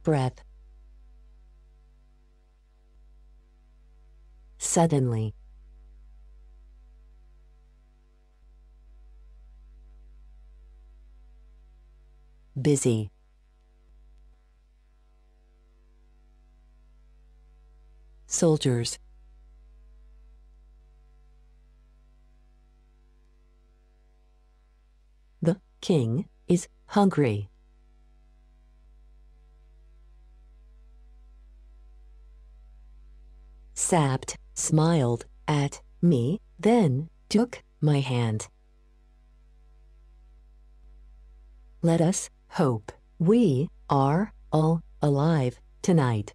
breath. Suddenly. Busy. Soldiers. The king is hungry. Sabt smiled at me, then took my hand. Let us hope we are all alive tonight.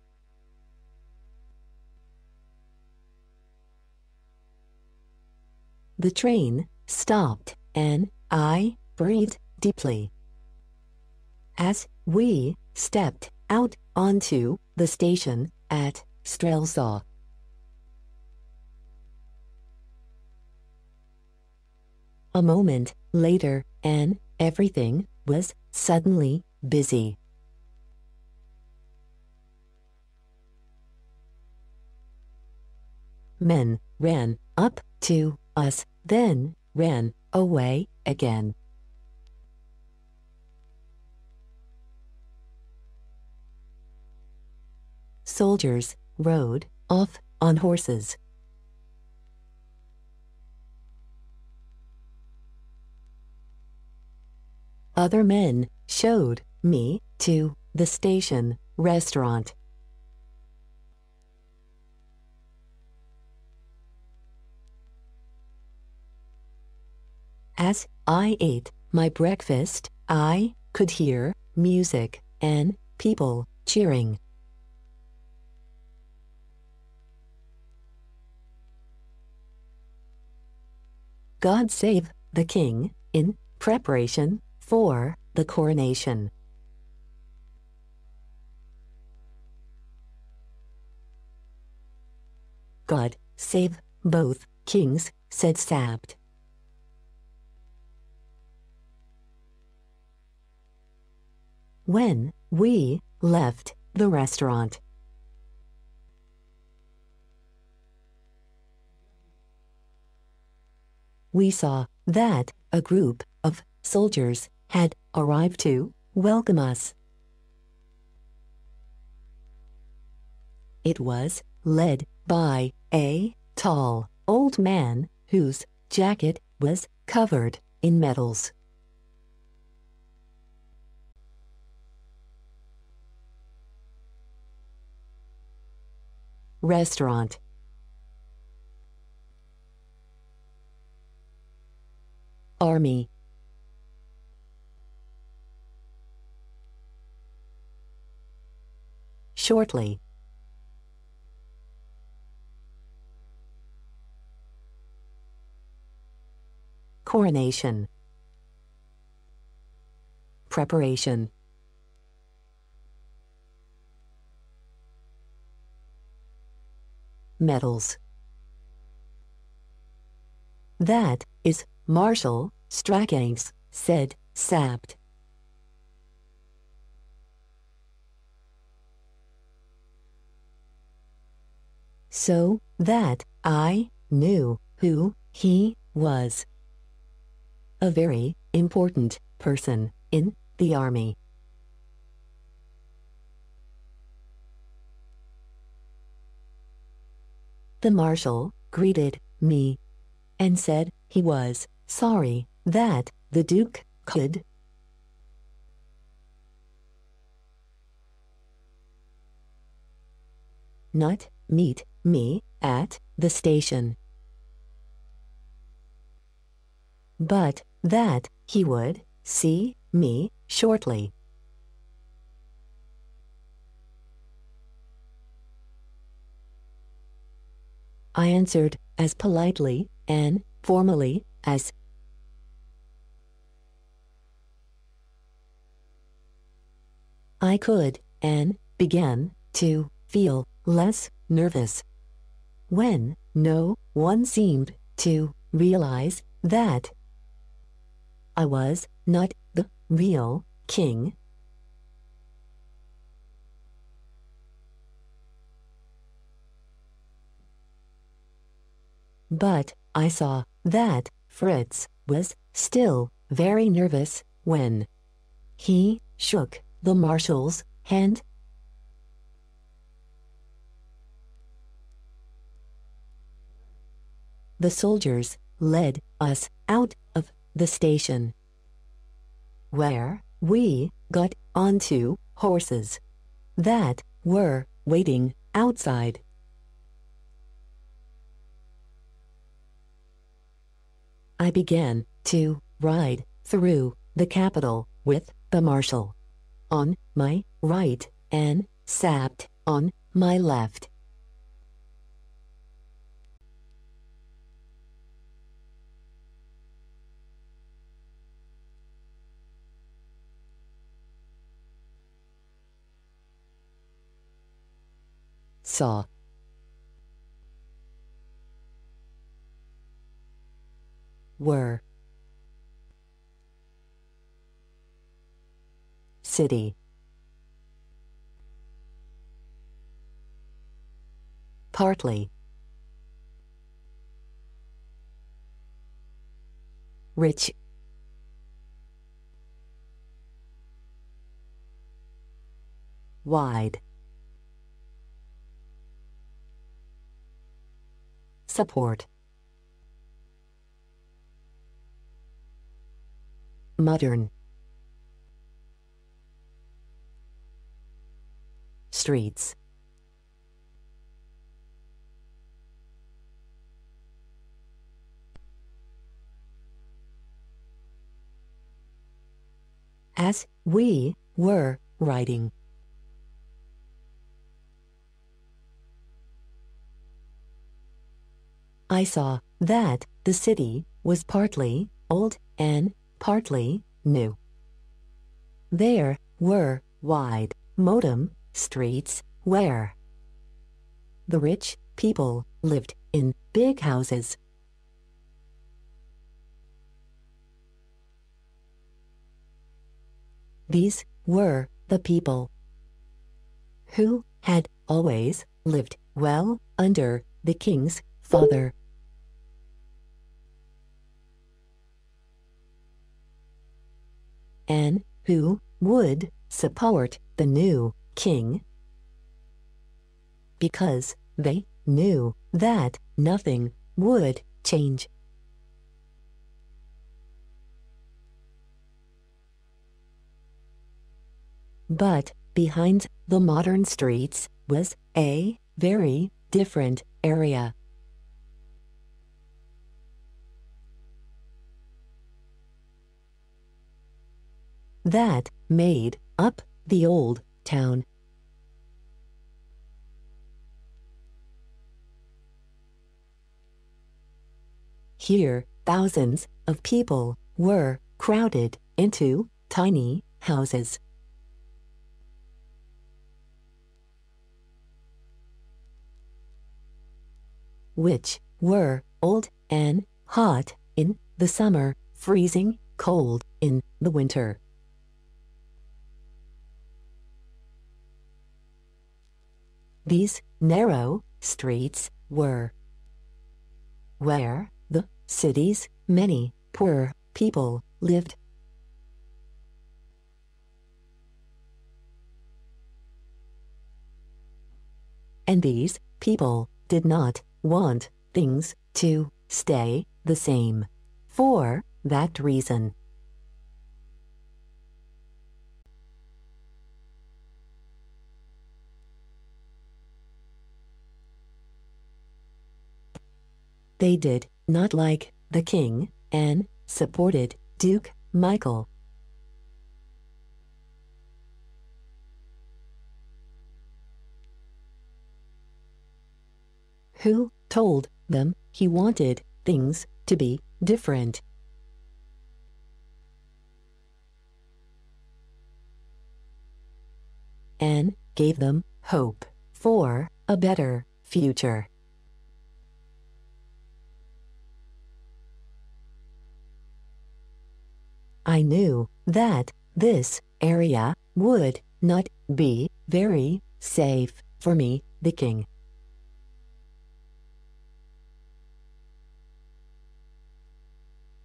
The train stopped and I breathed deeply. As we stepped out onto the station at Strelsa. A moment later, and everything was suddenly busy. Men ran up to us, then ran away again. Soldiers rode off on horses. Other men showed me to the station restaurant. As I ate my breakfast, I could hear music and people cheering. God Save the King, in preparation for the coronation. God save both kings, said Sabt. When we left the restaurant, we saw that a group of soldiers had arrived to welcome us. It was led by a tall, old man whose jacket was covered in medals. Restaurant. Army. Shortly. Coronation. Preparation. Medals. That is Marshal Stracheggs, said Sabt. So that I knew who he was. A very important person in the army. The marshal greeted me and said he was sorry that the Duke could not meet me at the station, but that he would see me shortly. I answered as politely and formally as I could, and began to feel less nervous when no one seemed to realize that I was not the real king. But I saw that Fritz was still very nervous when he shook the marshal's hand. The soldiers led us out of the station, where we got onto horses that were waiting outside. I began to ride through the capital with the marshal on my right and Sapt on my left. Saw. Were. City. Partly. Rich. Wide. Support. Modern. Streets. As we were riding, I saw that the city was partly old and partly new. There were wide, modern streets where the rich people lived in big houses. These were the people who had always lived well under the king's father, and who would support the new king because they knew that nothing would change. But behind the modern streets was a very different area. That made up the old town. Here, thousands of people were crowded into tiny houses. Which were old and hot in the summer, freezing cold in the winter. These narrow streets were where the city's many poor people lived. And these people did not want things to stay the same. For that reason, they did not like the king and supported Duke Michael, who told them he wanted things to be different. And gave them hope for a better future. I knew that this area would not be very safe for me, the king.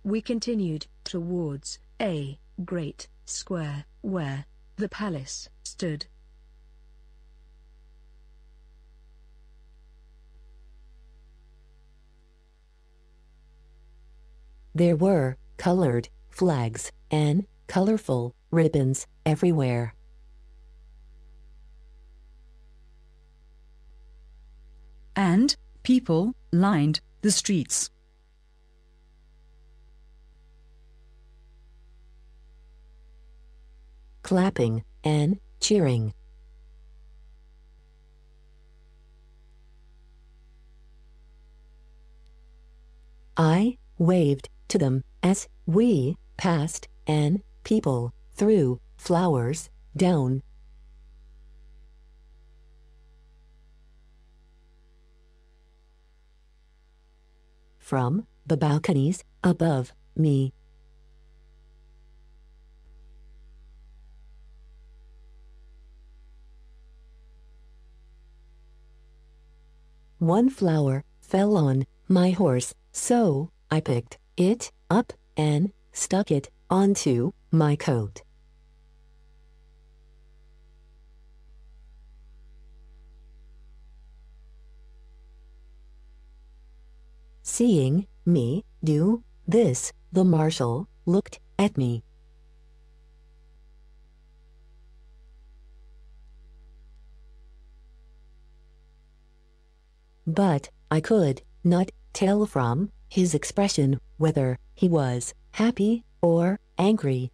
We continued towards a great square where the palace stood. There were colored flags and colorful ribbons everywhere. And people lined the streets. Clapping and cheering. I waved to them as we passed, and people threw flowers down. From the balconies above me. One flower fell on my horse, so I picked it up and stuck it onto my coat. Seeing me do this, the marshal looked at me. But I could not tell from his expression whether he was happy or angry.